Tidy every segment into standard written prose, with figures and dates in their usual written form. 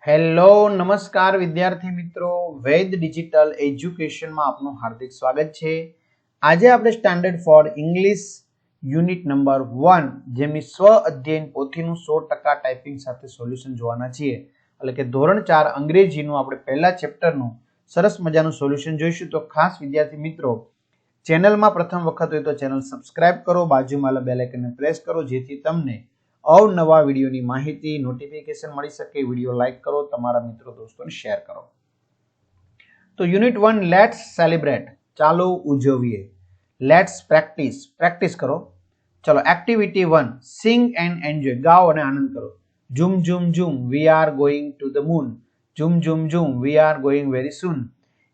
Hello નમસ્કાર વિદ્યાર્થી મિત્રો, વૈદ ડિજિટલ એજ્યુકેશનમાં આપનું હાર્દિક સ્વાગત છે। આજે આપણે standard four English unit number 1 જેમની સ્વ અધ્યયન પોથીનું 100% ટાઈપિંગ સાથે સોલ્યુશન જોવાના છીએ। એટલે કે ધોરણ 4 અંગ્રેજીનું આપણે પહેલા ચેપ્ટરનું સરસ મજાનું સોલ્યુશન જોઈશું। તો ખાસ વિદ્યાર્થી મિત્રો, ચેનલમાં પ્રથમ વખત હોય તો ચેનલ સબસ્ક્રાઇબ કરો, બાજુમાં બેલ આઇકનને પ્રેસ કરો જેથી તમને અવનવા વિડીયોની માહિતી નોટિફિકેશન મળી શકે। વિડીયો લાઈક કરો, તમારા મિત્રો દોસ્તોને શેર કરો। તો યુનિટ 1 લેટ્સ સેલિબ્રેટ, ચાલો ઉજવીએ। લેટ્સ પ્રેક્ટિસ કરો। ચલો એક્ટિવિટી 1 સિંગ એન્ડ એન્જોય, ગાઓ અને આનંદ કરો। Zoom zoom zoom we are going to the moon, zoom zoom zoom we are going very soon.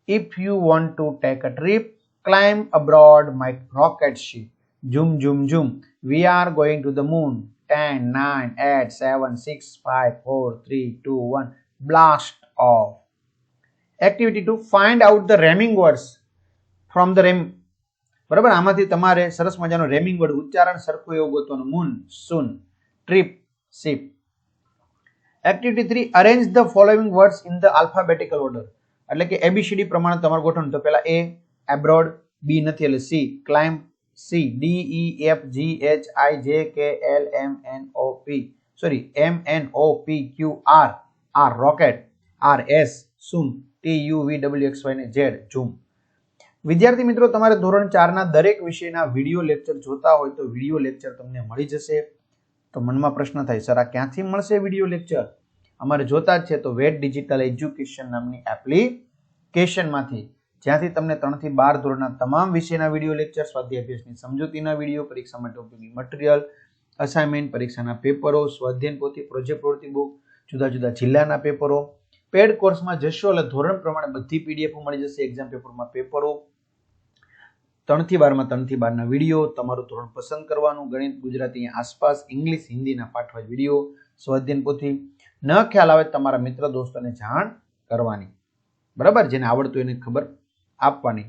If you want to take a trip, climb abroad my rocket ship, zoom zoom zoom we are going to the moon. 10, 9, 8, 7, 6, 5, 4, 3, 2, 1. Blast off. Activity 2. Find out the rhyming words from the rhyme. બરાબર, આમાંથી તમારે સરસ મજાનો rhyming word ઉચ્ચારણ સરખું એવું ગોતવાનું। Moon, soon, trip, ship. Activity 3. Arrange the following words in the alphabetical order, એટલે કે એબીસીડી પ્રમાણે તમારે ગોઠવણ। તો પહેલા એ એબ્રોડ, બી નથી એટલે C climb, C D E F G H I J K L M N O P Q R R rocket, R S soon, T U V W X Y ને Z zoom। વિદ્યાર્થી મિત્રો, તમારે ધોરણ 4 ના દરેક વિષયના video lecture જોતા હોય તો વિડિયો લેક્ચર તમને મળી જશે। તો મનમાં પ્રશ્ન થાય, સર આ ક્યાંથી મળશે વિડિયો લેક્ચર? અમારે જોતા જ છે તો વેદ ડિજિટલ એજ્યુકેશન નામની એપ્લિકેશનમાંથી, જ્યાંથી તમને 3 થી 12 ધોરણના તમામ વિષયના વિડિયો લેક્ચર, સ્વાધ્યાય અભ્યાસની સમજૂતીના વિડિયો, પરીક્ષા માટે ઉપયોગી મટીરીયલ, અસાઇનમેન્ટ, પરીક્ષાના પેપરો, સ્વાધ્યાય પોથી, પ્રોજેક્ટ પ્રવૃત્તિ બુક, જુદા જુદા જિલ્લાના પેપરો, પેડ કોર્સમાં જશો એટલે ધોરણ પ્રમાણે બધી પીડીએફ મળી જશે। એક્ઝામ પેપરમાં પેપરો, 3 થી 12 માં 3 થી 12 ના વિડિયો, તમારું ધોરણ પસંદ કરવાનું, ગણિત, ગુજરાતી, આસપાસ, ઇંગ્લિશ, હિન્દીના પાઠવાજ વિડિયો, સ્વાધ્યાય પોથી, ન ખ્યાલ આવે તમારા મિત્ર દોસ્તોને જાણ કરવાની। બરાબર, જેને આવડતું એને ખબર આપવાની।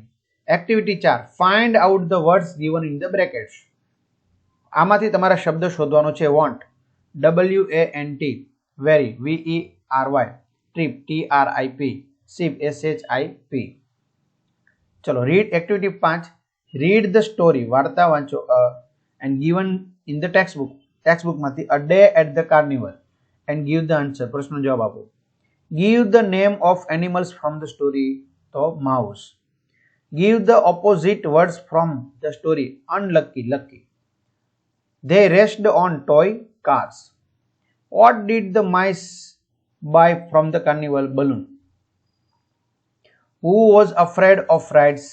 Activity 4 find out the words given in the brackets, આમાંથી તમારા શબ્દ શોધવાનો છે। Want, WANT, very, VERY, trip, TRIP, ship, SHIP। ચલો read activity 5 read the story, વાર્તા વાંચો and given in the text book, text બુકમાંથી a day at the carnival and give the answer, પ્રશ્નનો જવાબ આપો। Give the name of animals from the story, તો mouse. Give the opposite words from the story, unlucky, lucky. They raced on toy cars. What did the mice buy from the carnival balloon? Who was afraid of rides?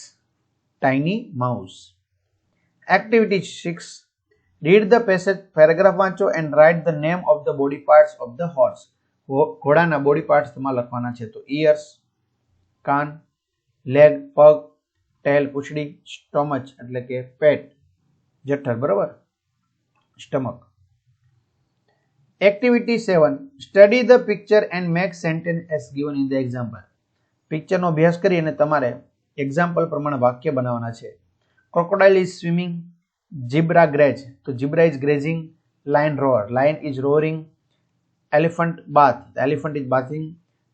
Tiny mouse. Activity 6 read the passage, paragraph વાંચો and write the name of the body parts of the horse. ઘોડાના body parts તમારે લખવાના છે। તો ears, કાન, leg, પગ, ટેલ, પૂંછડી, સ્ટોમચ એટલે કે પેટ, જઠર, બરાબર, stomach. Activity 7 study the picture and make sentence as given in the example, પિક્ચરનો અભ્યાસ કરી અને તમારે એક્ઝામ્પલ પ્રમાણે વાક્ય બનાવવાના છે। Crocodile is swimming, zebra graze, તો zebra is grazing, lion roar, lion is roaring, elephant bath, elephant is bathing,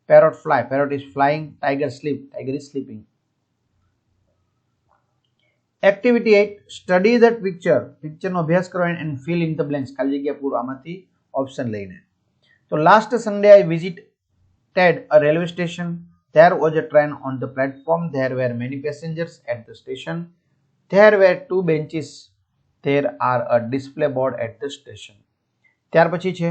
parrot fly, parrot is flying, tiger sleep, tiger is sleeping. Activity 8 study the picture, પિક્ચરનો અભ્યાસ કરો and fill in the blanks, ખાલી જગ્યા પૂરો, આમાંથી option લઈને। તો last Sunday I visited a railway station, there was a train on the platform, there were many passengers at the station, there were 2 benches, there are a display board at the station। ત્યાર પછી છે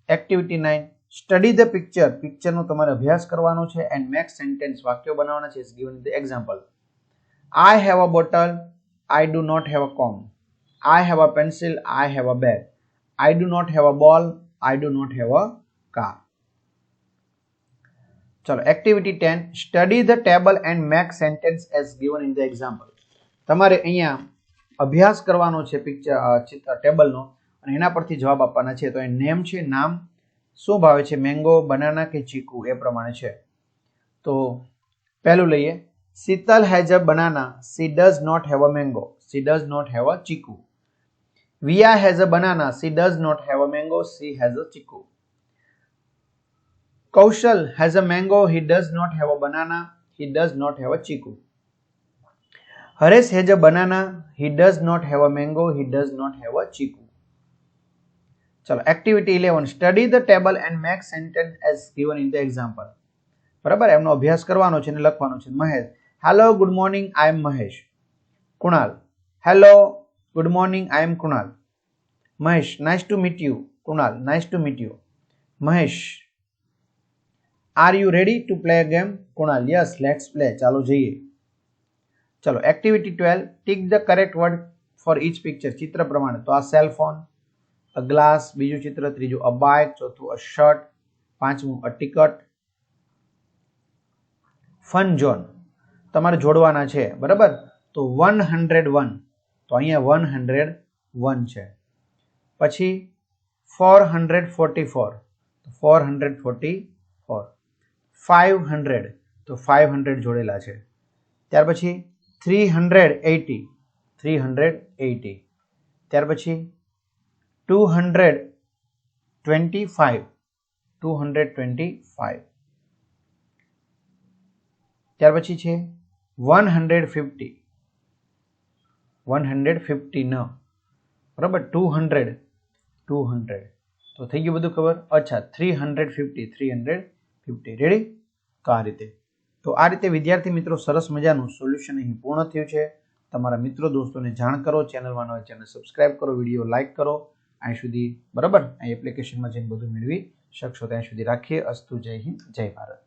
activity 9 study the picture, પિક્ચરનો તમારે અભ્યાસ કરવાનો છે and make sentence, વાક્યો બનાવવાના છે as given in the example. I have a bottle, I do not have a comb. I have a pencil, I have a bag. I do not have a ball, I do not have a car. ચલો activity 10 study the table and make sentence as given in the example, તમારે અહીંયા અભ્યાસ કરવાનો છે picture ટેબલનો અને એના પરથી જવાબ આપવાના છે। તો એ નેમ છે, નામ, શું ભાવે છે, મેંગો, બનાના કે ચીકુ, એ પ્રમાણે છે। તો પહેલું લઈએ, Sital has a banana, she does not have a mango, she does not have a chiku. Via has a banana, she does not have a mango, she has a chiku. Kaushal has a mango. He does not have a banana. He does not have a chiku. Haresh has a banana. He does not have a mango. He does not have a chiku. ચલો activity 11 study the table and make sentence as given in the example. બરાબર, એમનો અભ્યાસ કરવાનો છે અને લખવાનો છે. Mahesh, hello good morning, I am Mahesh. Kunal, hello good morning, I am Kunal. Mahesh, nice to meet you. Kunal, nice to meet you. Mahesh, are you ready to play a game? Kunal, yes let's play. ચાલો જઈએ. ચલો activity 12 tick the correct word for each picture. ચિત્ર પ્રમાણે તો આ cell phone, a glass, બીજું ચિત્ર, ત્રીજું અ બાઇક, ચોથું અ શર્ટ, પાંચમું અ ટિકટ. ફન ઝોન તમારે જોડવાના છે. બરાબર, તો 101 તો અહીંયા 101 છે. પછી 444 તો 444. 500 તો 500 જોડેલા છે. ત્યાર પછી 380 380. ત્યાર પછી 225 225. ત્યાર પછી છે 150 150 ન, બરાબર, 200 200. તો થઈ ગયું બધું ખબર. અચ્છા 350 350. રેડી? તો આ રીતે. તો આ રીતે વિદ્યાર્થી મિત્રો સરસ મજાનું સોલ્યુશન અહીં પૂર્ણ થયું છે. તમારા મિત્રો દોસ્તોને જાણ કરો. ચેનલમાં ન હોય ચેનલ સબસ્ક્રાઇબ કરો, વિડીયો લાઇક કરો. અહીં સુધી બરાબર, આ એપ્લિકેશનમાં જઈને બધું મેળવી શકશો. ત્યાં સુધી રાખીએ. અસ્તુ. જય હિન્દ, જય ભારત.